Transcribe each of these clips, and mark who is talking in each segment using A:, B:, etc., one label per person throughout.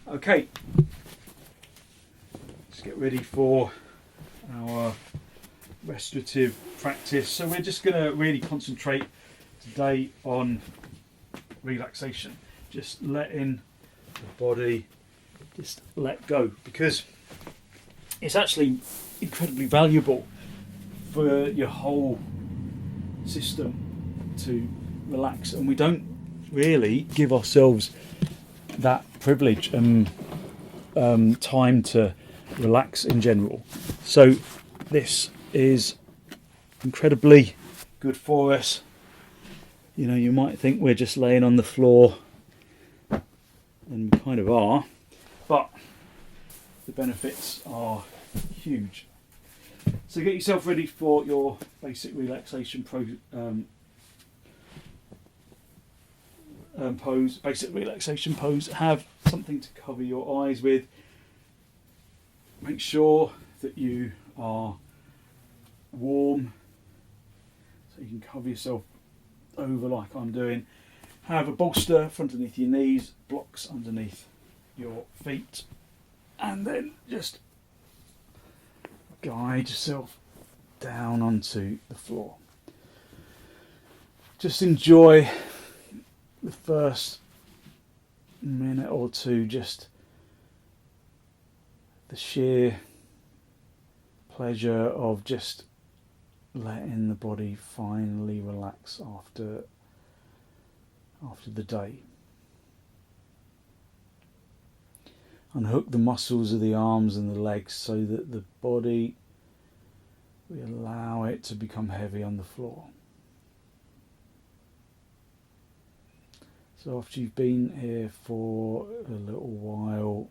A: Okay, let's get ready for our restorative practice. So we're just going to really concentrate today on relaxation, just letting the body just let go, because it's actually incredibly valuable for your whole system to relax, and we don't really give ourselves that privilege and time to relax in general. So this is incredibly good for us. You know, you might think we're just laying on the floor, and we kind of are, but the benefits are huge. So get yourself ready for your basic relaxation pose. Basic relaxation pose. Have something to cover your eyes with. Make sure that you are warm, so you can cover yourself over like I'm doing. Have a bolster front underneath your knees, blocks underneath your feet, and then just guide yourself down onto the floor. Just enjoy the first minute or two, just the sheer pleasure of just letting the body finally relax after the day. Unhook the muscles of the arms and the legs so that the body, we allow it to become heavy on the floor. So after you've been here for a little while,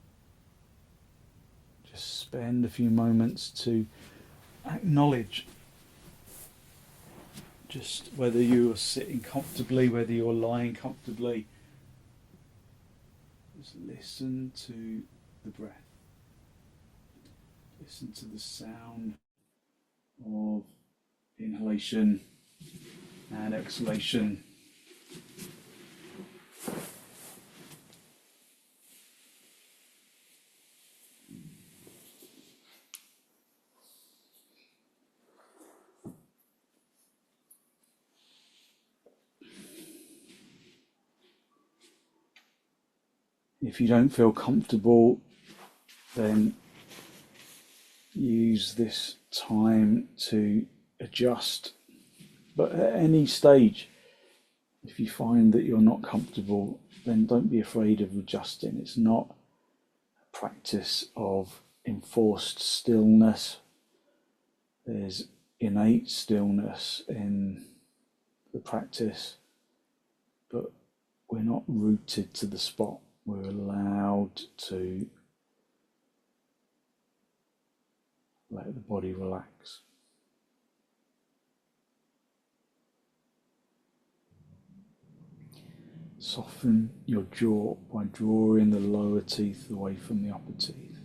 A: just spend a few moments to acknowledge just whether you are sitting comfortably, whether you're lying comfortably. Just listen to the breath. Listen to the sound of inhalation and exhalation. If you don't feel comfortable, then use this time to adjust. But at any stage, if you find that you're not comfortable, then don't be afraid of adjusting. It's not a practice of enforced stillness. There's innate stillness in the practice, but we're not rooted to the spot. We're allowed to let the body relax. Soften your jaw by drawing the lower teeth away from the upper teeth.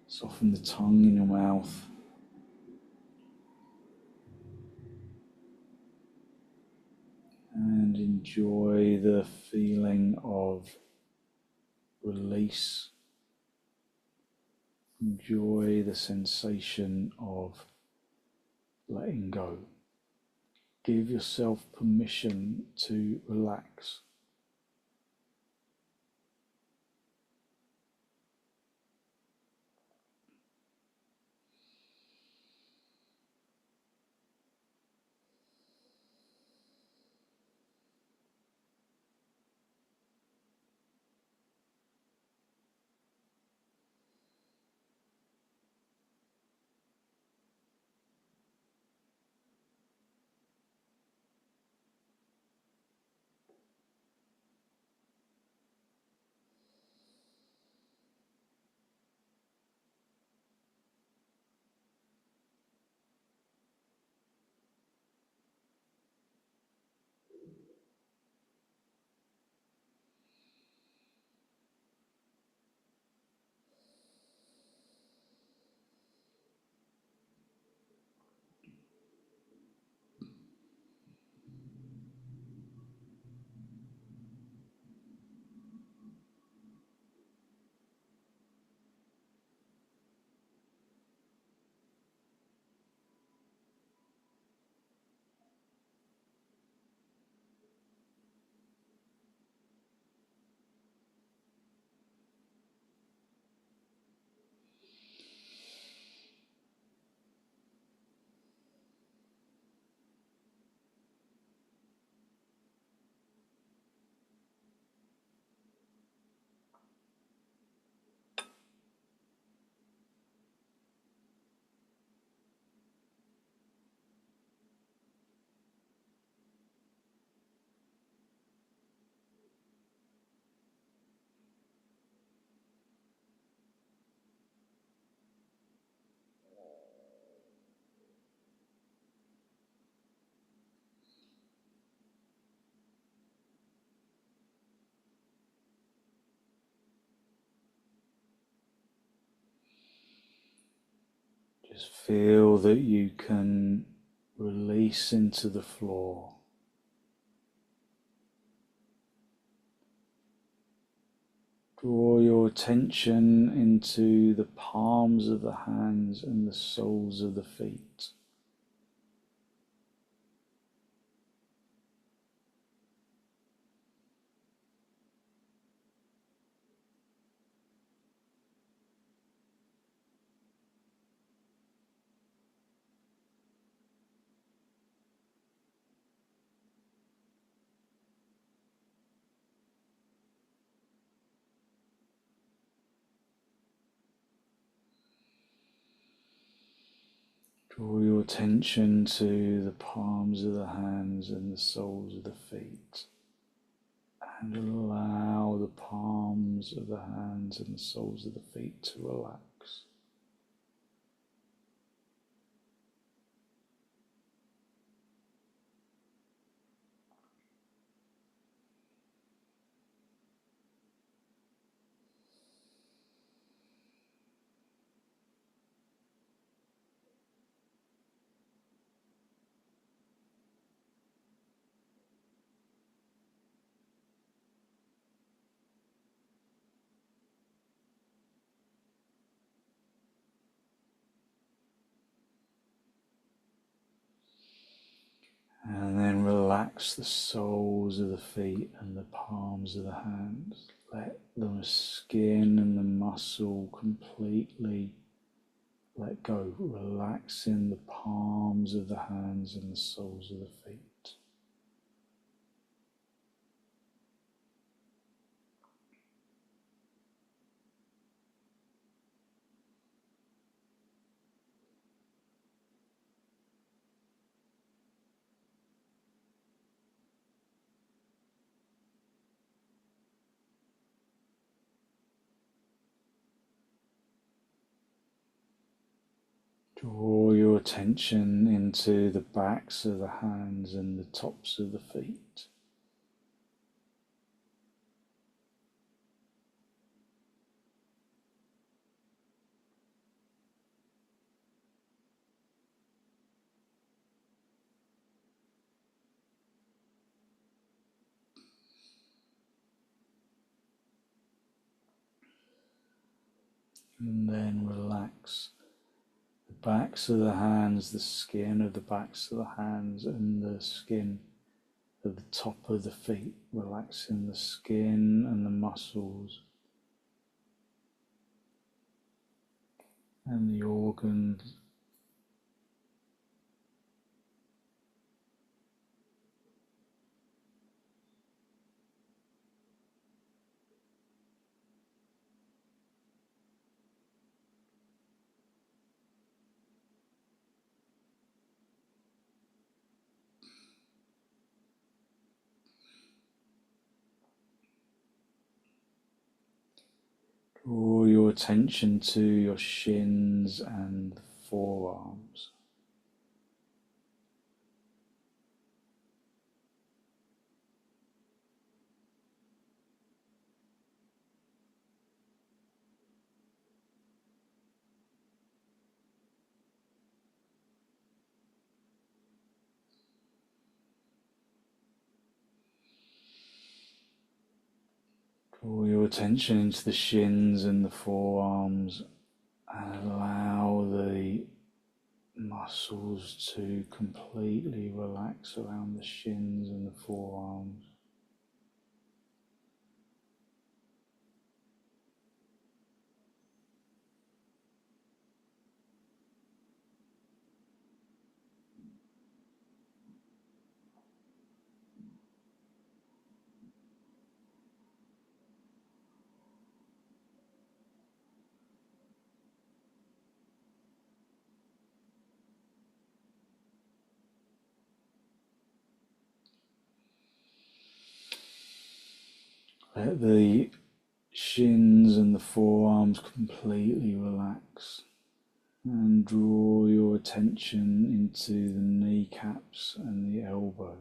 A: Soften the tongue in your mouth. And enjoy the feeling of release. Enjoy the sensation of letting go. Give yourself permission to relax. Just feel that you can release into the floor. Draw your attention into the palms of the hands and the soles of the feet. Draw your attention to the palms of the hands and the soles of the feet, and allow the palms of the hands and the soles of the feet to relax. And then relax the soles of the feet and the palms of the hands. Let the skin and the muscle completely let go, relaxing the palms of the hands and the soles of the feet. Draw your attention into the backs of the hands and the tops of the feet. And then relax the backs of the hands, the skin of the backs of the hands and the skin of the top of the feet, relaxing the skin and the muscles and the organs. Draw your attention to your shins and forearms. Draw your attention into the shins and the forearms and allow the muscles to completely relax around the shins and the forearms. Let the shins and the forearms completely relax and draw your attention into the kneecaps and the elbows.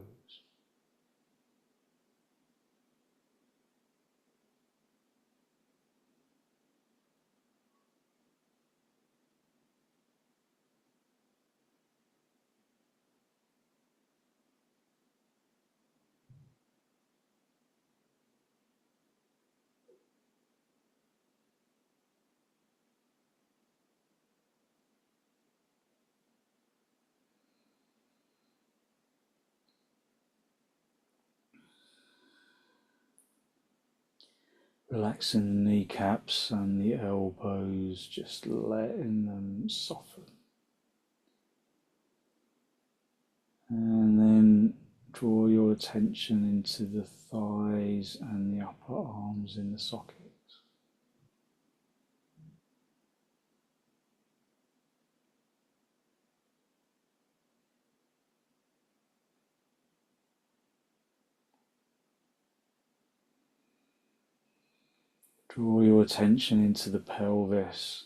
A: Relaxing the kneecaps and the elbows, just letting them soften. And then draw your attention into the thighs and the upper arms in the sockets. Draw your attention into the pelvis.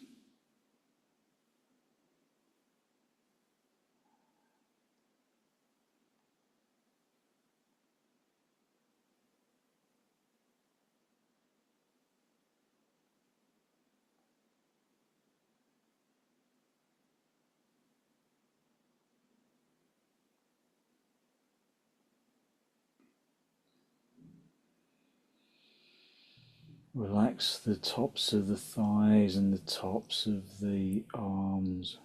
A: Relax the tops of the thighs and the tops of the arms.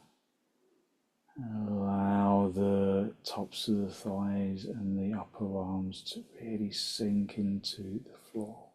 A: Allow the tops of the thighs and the upper arms to really sink into the floor.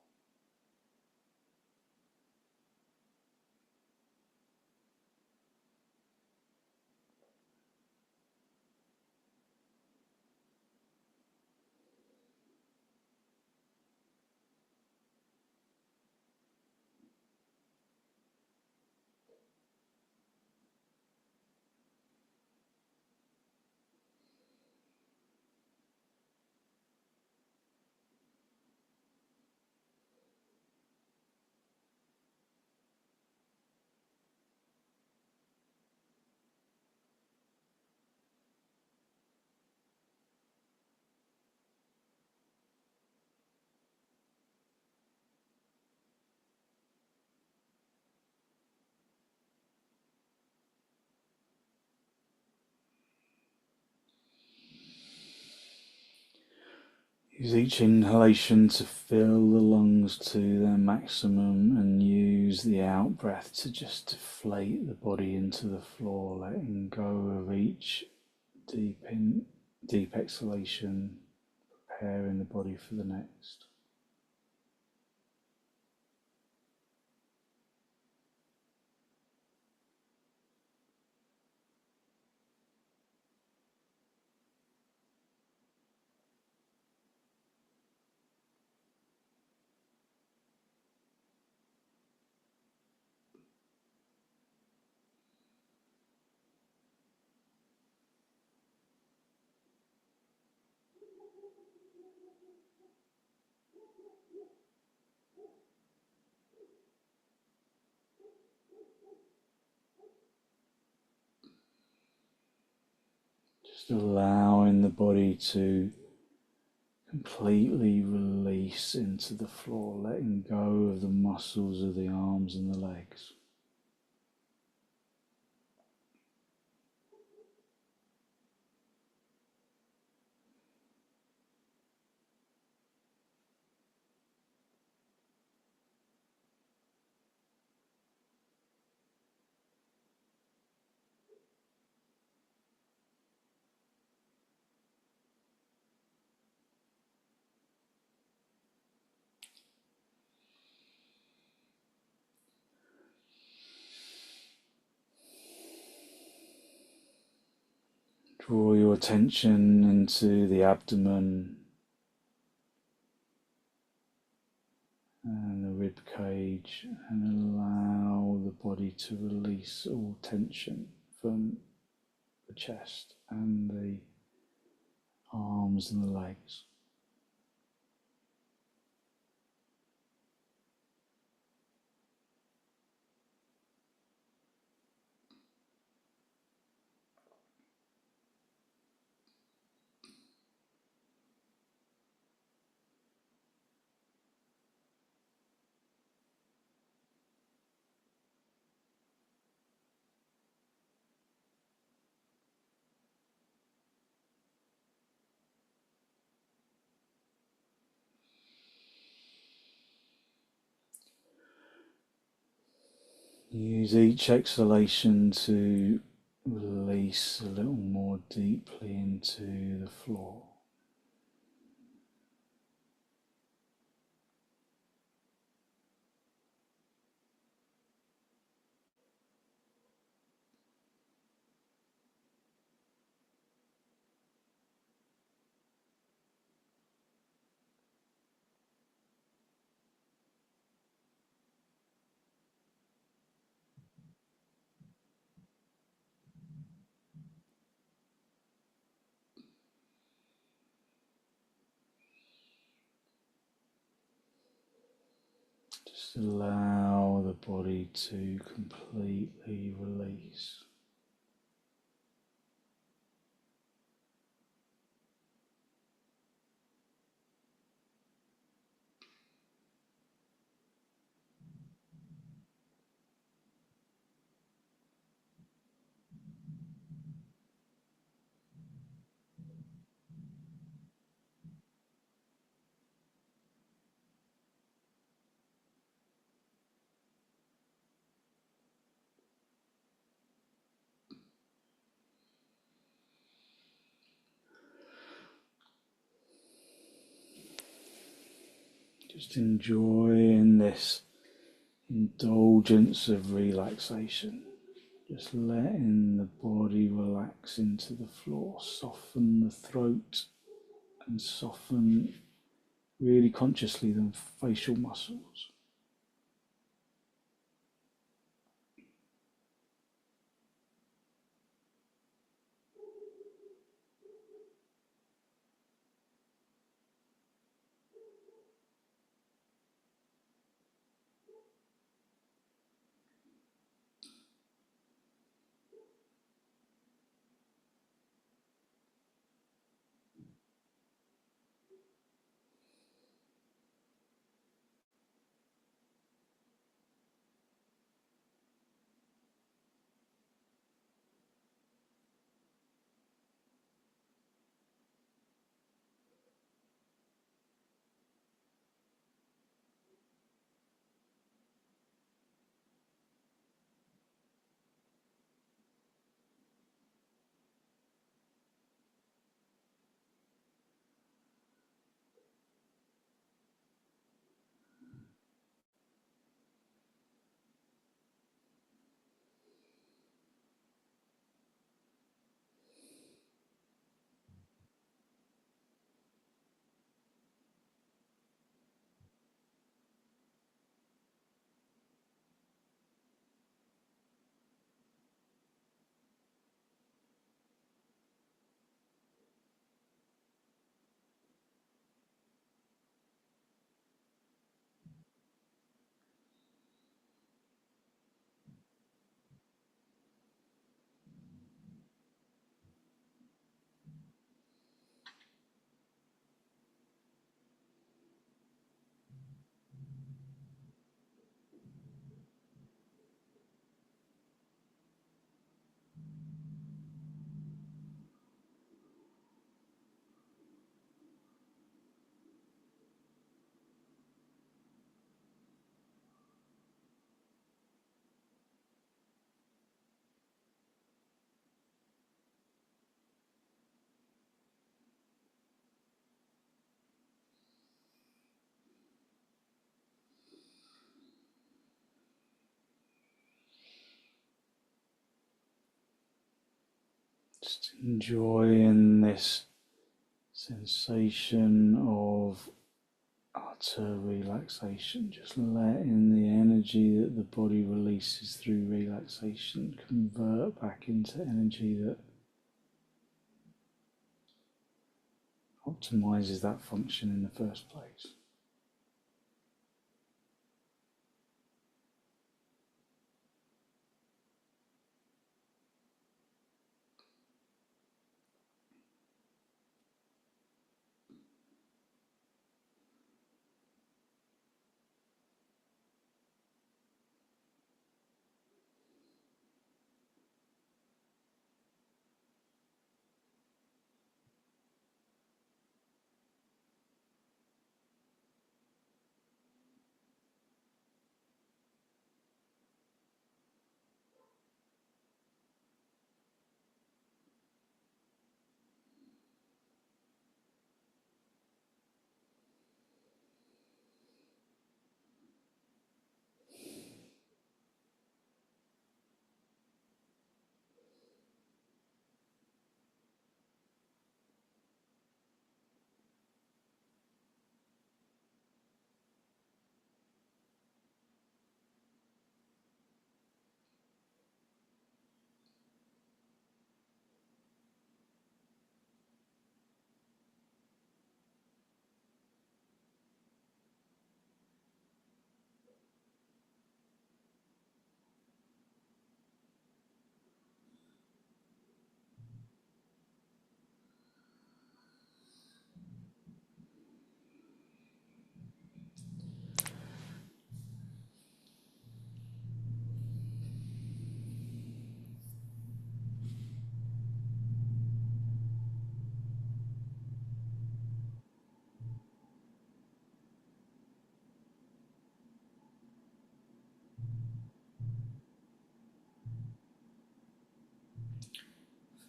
A: Use each inhalation to fill the lungs to their maximum and use the out breath to just deflate the body into the floor, letting go of each deep exhalation, preparing the body for the next. Just allowing the body to completely release into the floor, letting go of the muscles of the arms and the legs. Draw your attention into the abdomen and the rib cage and allow the body to release all tension from the chest and the arms and the legs. Use each exhalation to release a little more deeply into the floor. Just allow the body to completely release. Just enjoying this indulgence of relaxation. Just letting the body relax into the floor, soften the throat and soften really consciously the facial muscles. Just enjoying this sensation of utter relaxation, just letting the energy that the body releases through relaxation convert back into energy that optimizes that function in the first place.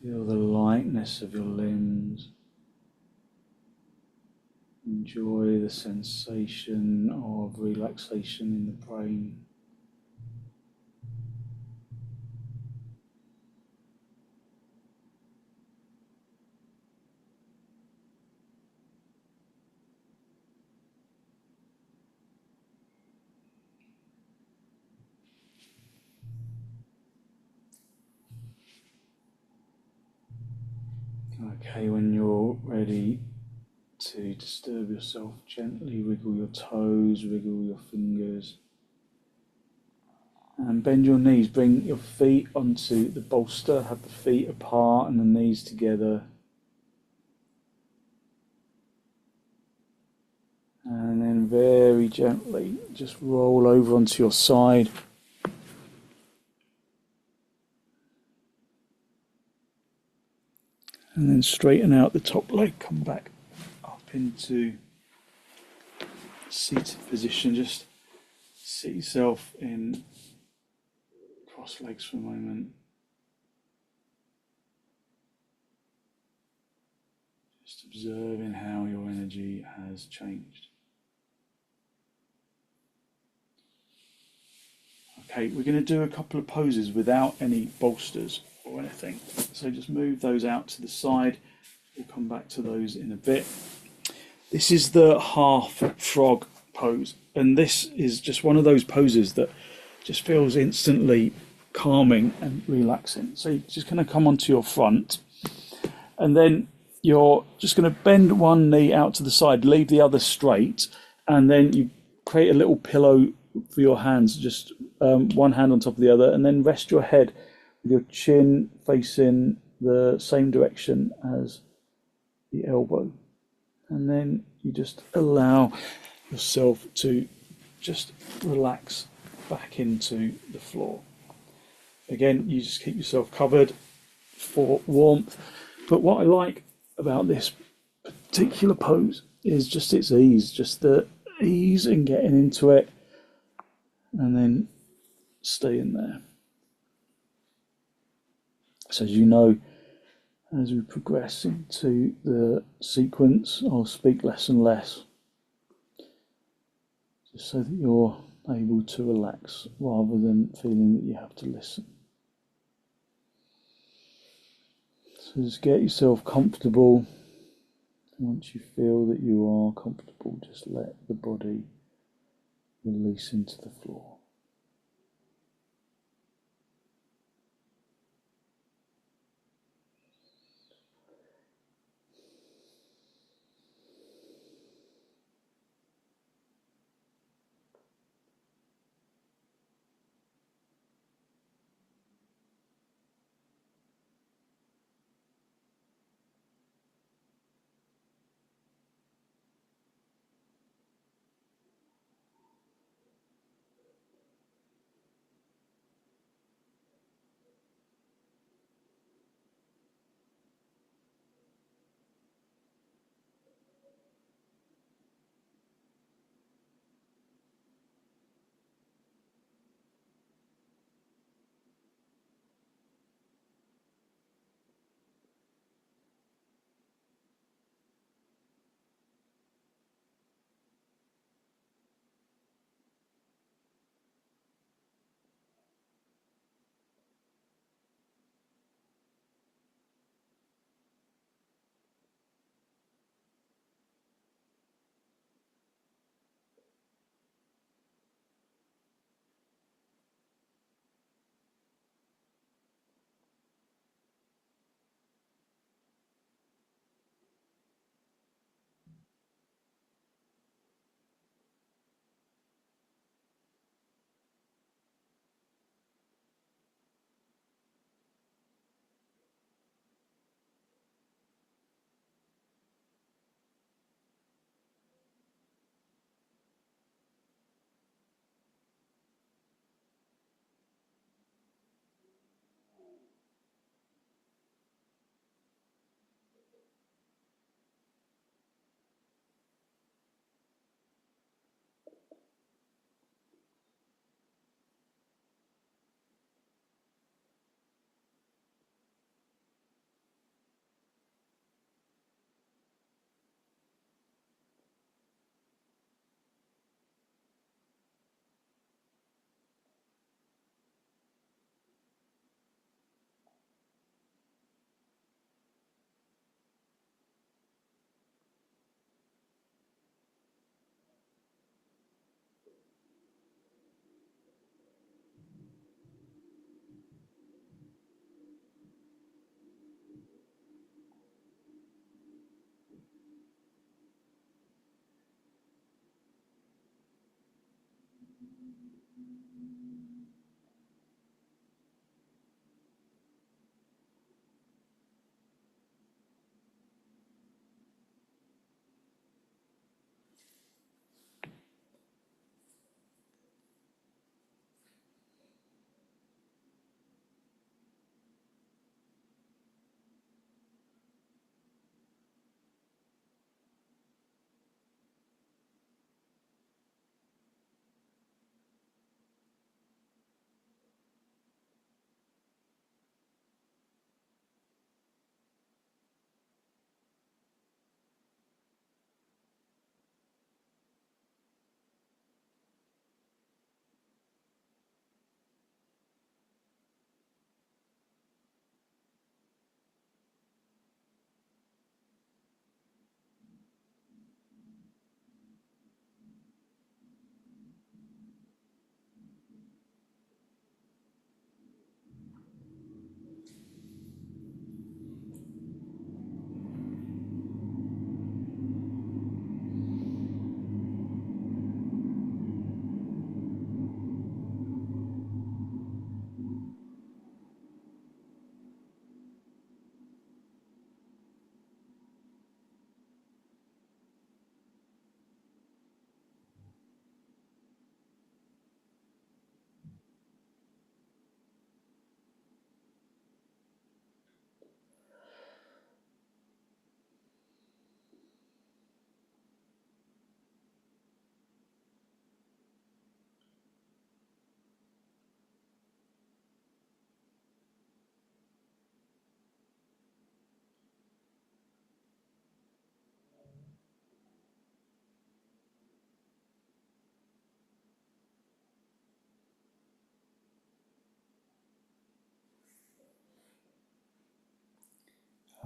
A: Feel the lightness of your limbs. Enjoy the sensation of relaxation in the brain. Okay, when you're ready to disturb yourself, gently wiggle your toes, wiggle your fingers, and bend your knees. Bring your feet onto the bolster, have the feet apart and the knees together. And then very gently just roll over onto your side. And then straighten out the top leg, come back up into seated position. Just sit yourself in cross legs for a moment. Just observing how your energy has changed. Okay, we're going to do a couple of poses without any bolsters or anything. So just move those out to the side. We'll come back to those in a bit. This is the half frog pose, and this is just one of those poses that just feels instantly calming and relaxing. So you're just going to come onto your front, and then you're just going to bend one knee out to the side, leave the other straight, and then you create a little pillow for your hands, just one hand on top of the other, and then rest your head with your chin facing the same direction as the elbow. And then you just allow yourself to just relax back into the floor. Again, you just keep yourself covered for warmth. But what I like about this particular pose is just its ease, just the ease in getting into it and then staying there. So as you know, as we progress into the sequence, I'll speak less and less, just so that you're able to relax rather than feeling that you have to listen. So just get yourself comfortable. Once you feel that you are comfortable, just let the body release into the floor.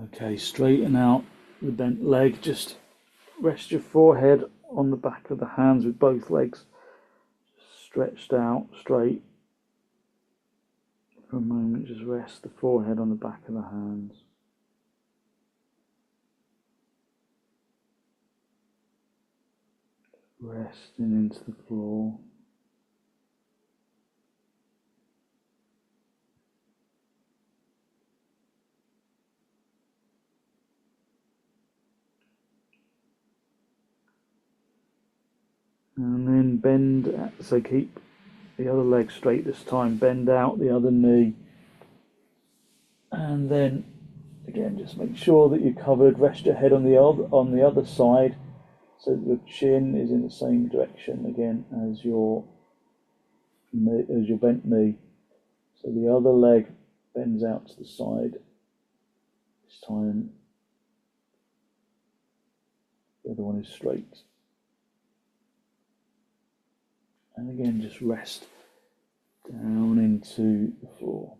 A: Okay, straighten out the bent leg. Just rest your forehead on the back of the hands with both legs stretched out straight. For a moment, just rest the forehead on the back of the hands. Resting into the floor. And then bend, so keep the other leg straight this time, bend out the other knee. And then again, just make sure that you're covered, rest your head on the other side so that your chin is in the same direction again as your bent knee. So the other leg bends out to the side. This time the other one is straight. And again, just rest down into the floor.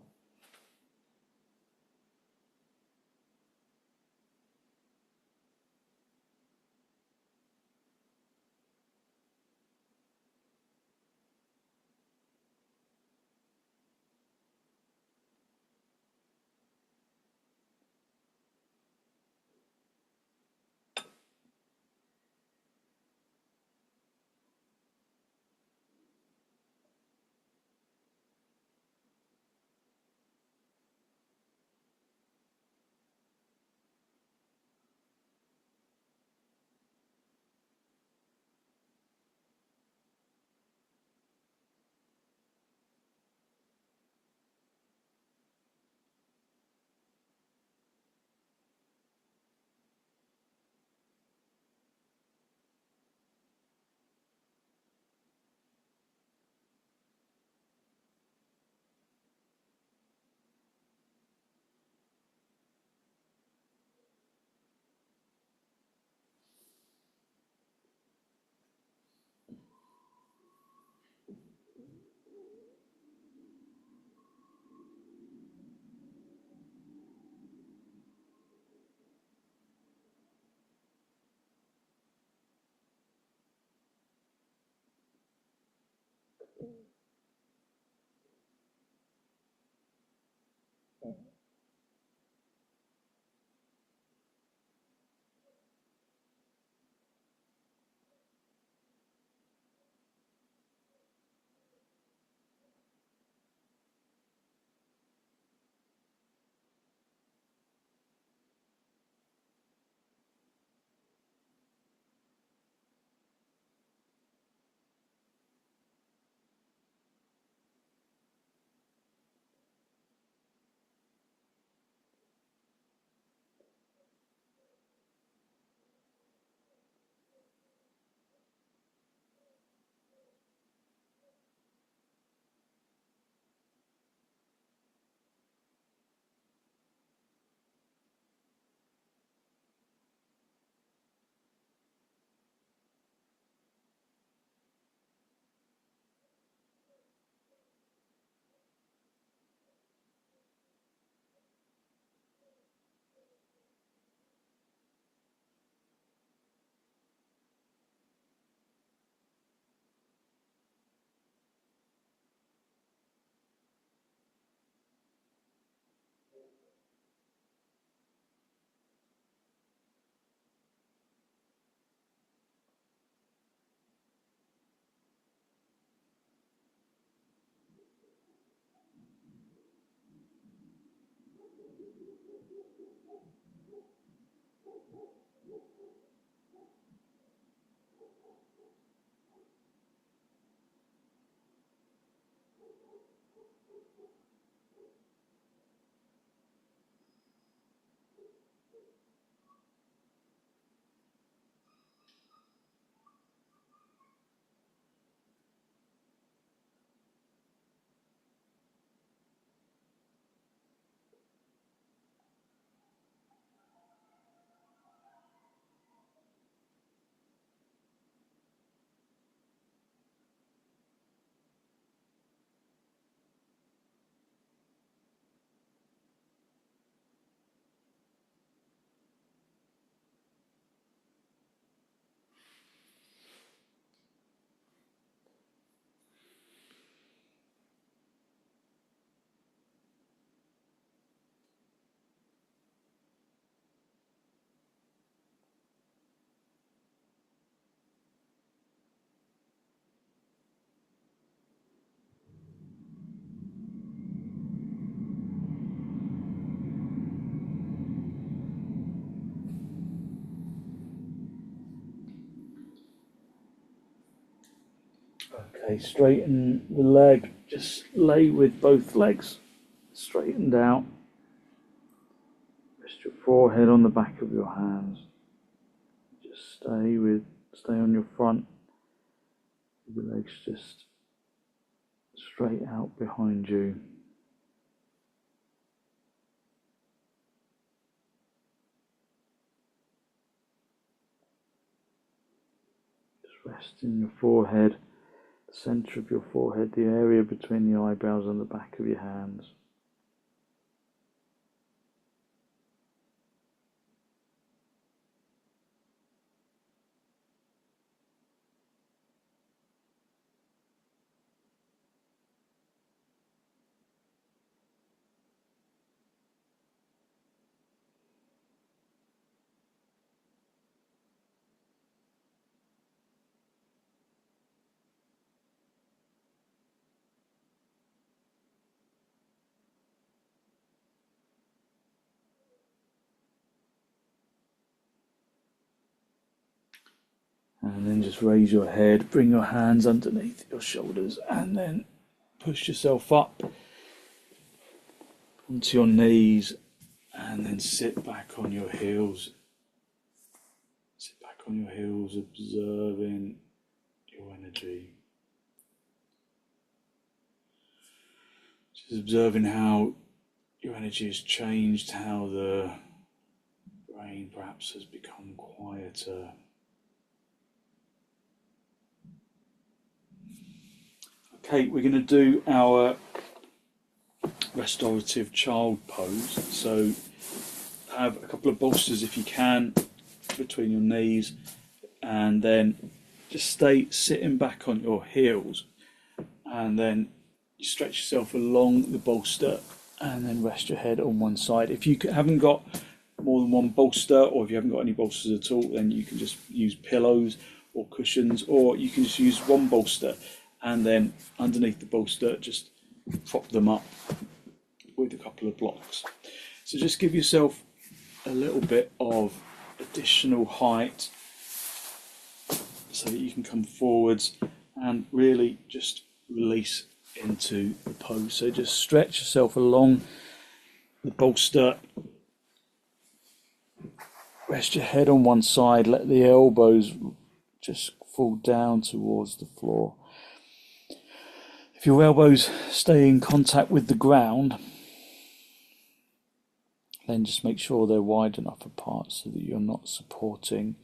A: Okay, straighten the leg. Just lay with both legs straightened out. Rest your forehead on the back of your hands. Just stay on your front. With the legs just straight out behind you. Just rest in your forehead, the centre of your forehead, the area between the eyebrows and the back of your hands. And then just raise your head, bring your hands underneath your shoulders, and then push yourself up onto your knees, and then sit back on your heels. Sit back on your heels, observing your energy. Just observing how your energy has changed, how the brain perhaps has become quieter. Okay, we're going to do our restorative child pose. So have a couple of bolsters if you can between your knees, and then just stay sitting back on your heels, and then you stretch yourself along the bolster and then rest your head on one side. If you haven't got more than one bolster, or if you haven't got any bolsters at all, then you can just use pillows or cushions, or you can just use one bolster and then underneath the bolster just prop them up with a couple of blocks. So just give yourself a little bit of additional height so that you can come forwards and really just release into the pose. So just stretch yourself along the bolster, rest your head on one side, let the elbows just fall down towards the floor. If your elbows stay in contact with the ground, then just make sure they're wide enough apart so that you're not supporting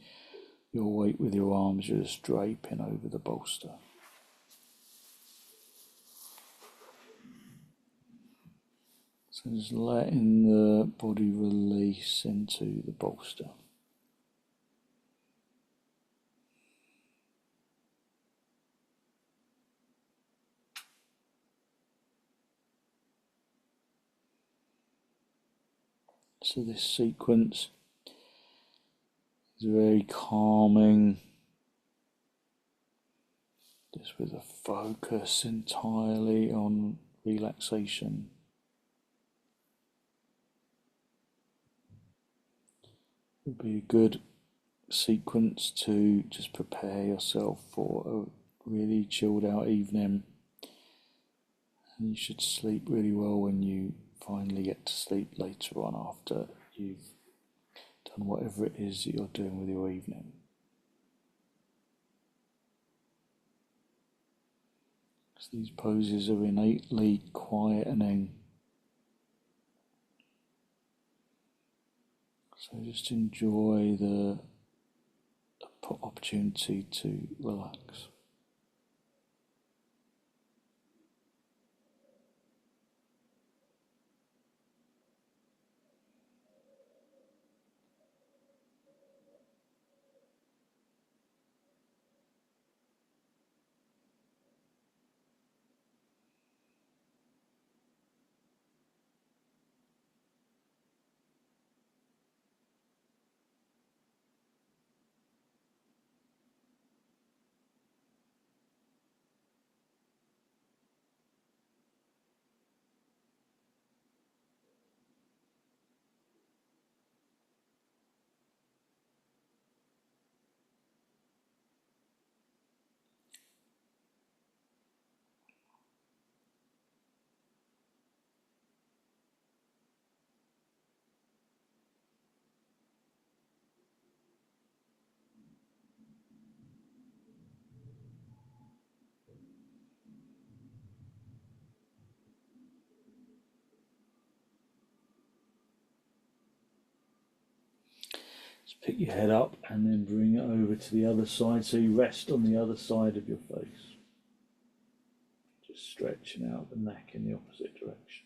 A: your weight with your arms, you're just draping over the bolster. So just letting the body release into the bolster. So this sequence is very calming, just with a focus entirely on relaxation. It would be a good sequence to just prepare yourself for a really chilled out evening, and you should sleep really well when you finally get to sleep later on after you've done whatever it is that you're doing with your evening. So these poses are innately quietening, so just enjoy the opportunity to relax. Pick your head up and then bring it over to the other side, so you rest on the other side of your face. Just stretching out the neck in the opposite direction.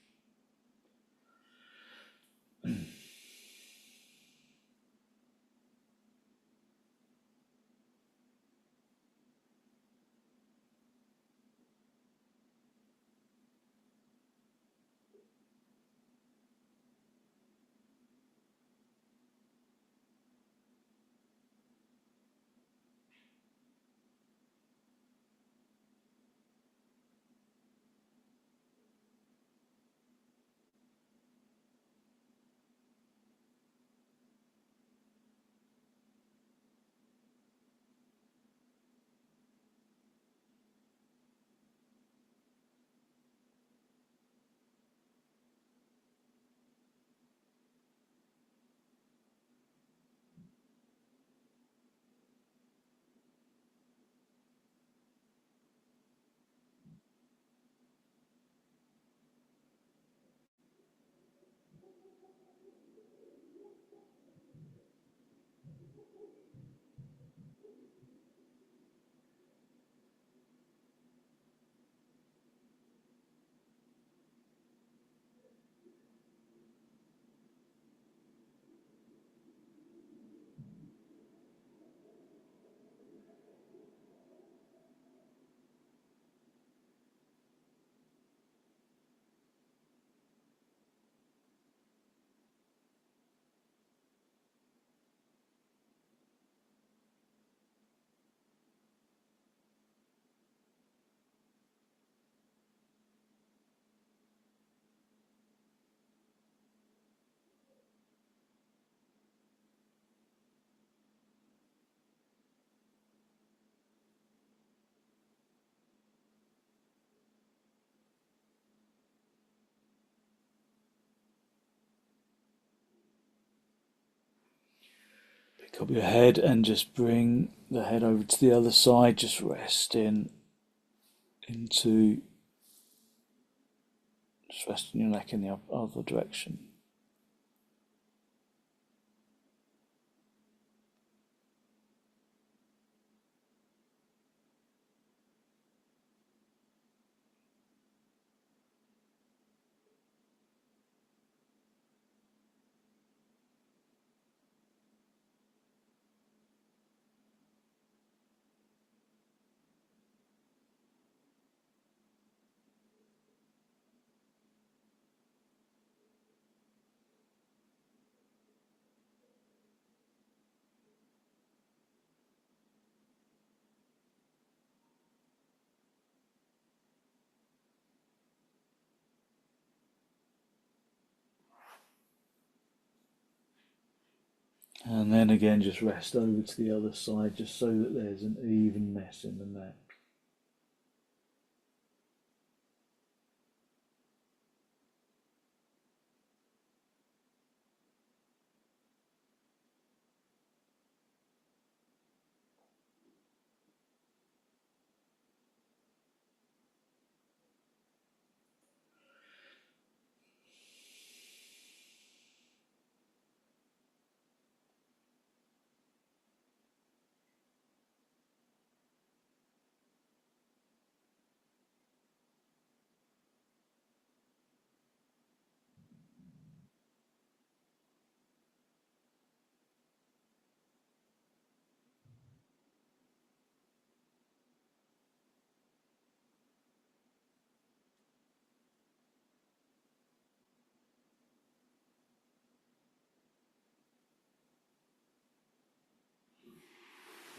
A: Pick up your head and just bring the head over to the other side, just resting into, just resting your neck in the other direction. And then again, just rest over to the other side, just so that there's an evenness in the neck.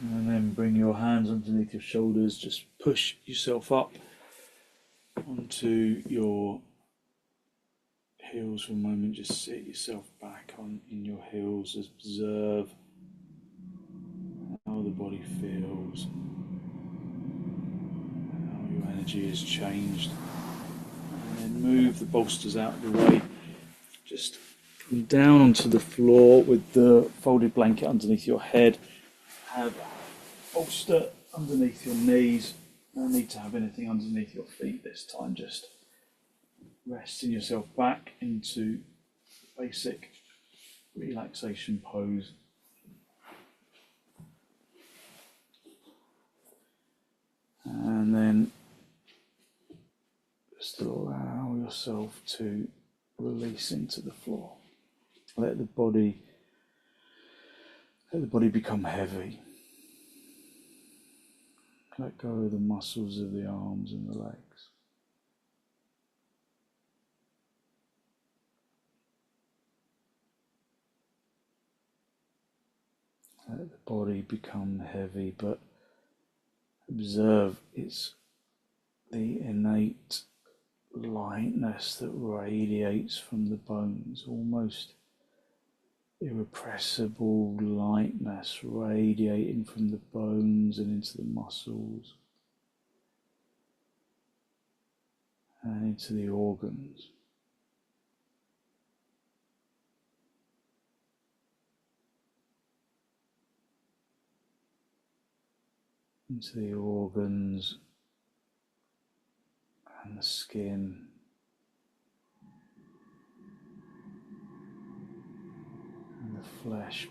A: And then bring your hands underneath your shoulders, just push yourself up onto your heels for a moment, just sit yourself back on in your heels, observe how the body feels, how your energy has changed, and then move the bolsters out of the way, just come down onto the floor with the folded blanket underneath your head, have a bolster underneath your knees, no need to have anything underneath your feet this time, just resting yourself back into basic relaxation pose. And then just allow yourself to release into the floor. Let the body become heavy. Let go of the muscles of the arms and the legs. Let the body become heavy, but observe the innate lightness that radiates from the bones, almost irrepressible lightness radiating from the bones and into the muscles and into the organs. Into the organs and the skin. And the flesh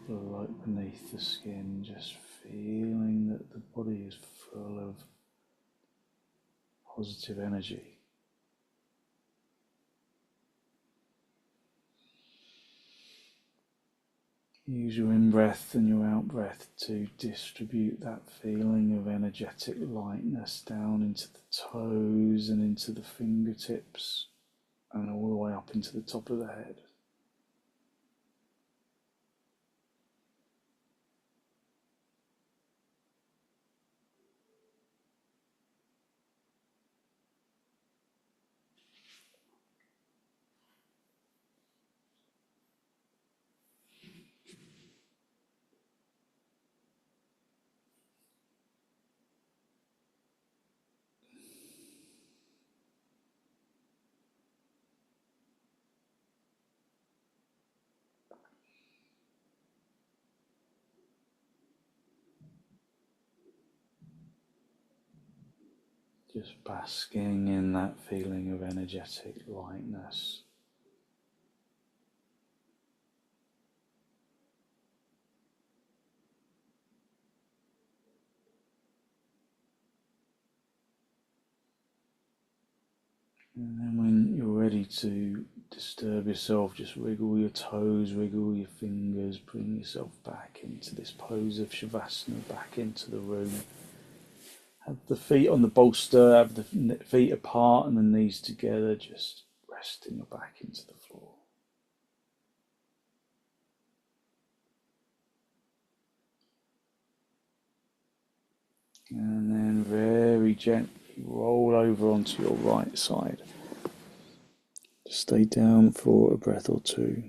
A: beneath the skin, just feeling that the body is full of positive energy. Use your in-breath and your out-breath to distribute that feeling of energetic lightness down into the toes and into the fingertips and all the way up into the top of the head. Just basking in that feeling of energetic lightness. And then when you're ready to disturb yourself, just wiggle your toes, wiggle your fingers, bring yourself back into this pose of Shavasana, back into the room. Have the feet on the bolster, have the feet apart and the knees together, just resting your back into the floor. And then very gently roll over onto your right side. Stay down for a breath or two.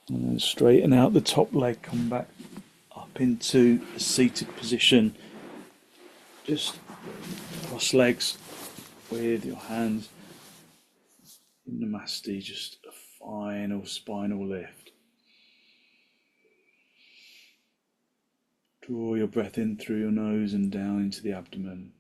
A: And then straighten out the top leg, come back up into a seated position. Just cross legs with your hands in Namaste, just a final spinal lift. Draw your breath in through your nose and down into the abdomen.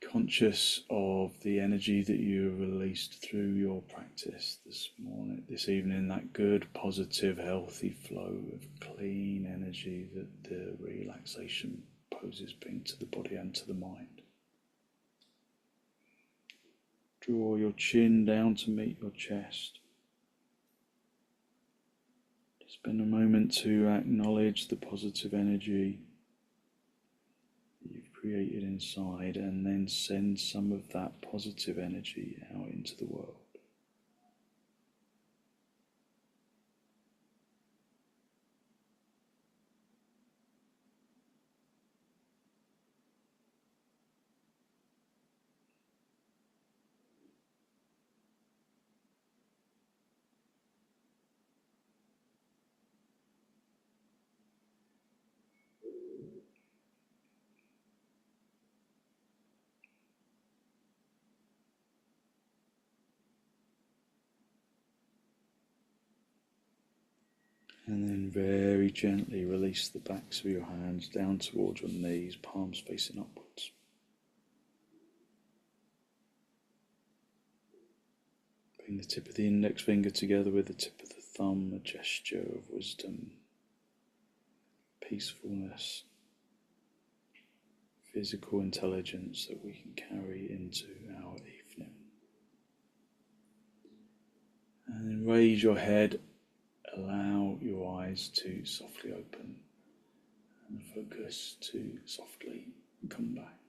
A: Be conscious of the energy that you have released through your practice this evening, that good, positive, healthy flow of clean energy that the relaxation poses bring to the body and to the mind. Draw your chin down to meet your chest. Spend a moment to acknowledge the positive energy that you've created inside, and then send some of that positive energy out into the world. And then very gently release the backs of your hands down towards your knees, palms facing upwards. Bring the tip of the index finger together with the tip of the thumb, a gesture of wisdom, peacefulness, physical intelligence that we can carry into our evening. And then raise your head, allow your eyes to softly open and focus to softly come back.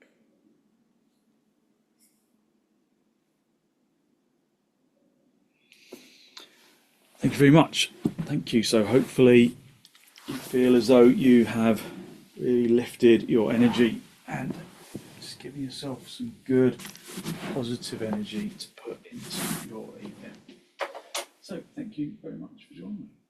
A: Thank you very much. Thank you. So hopefully you feel as though you have really lifted your energy and just giving yourself some good positive energy to put into your evening. So thank you very much for joining me.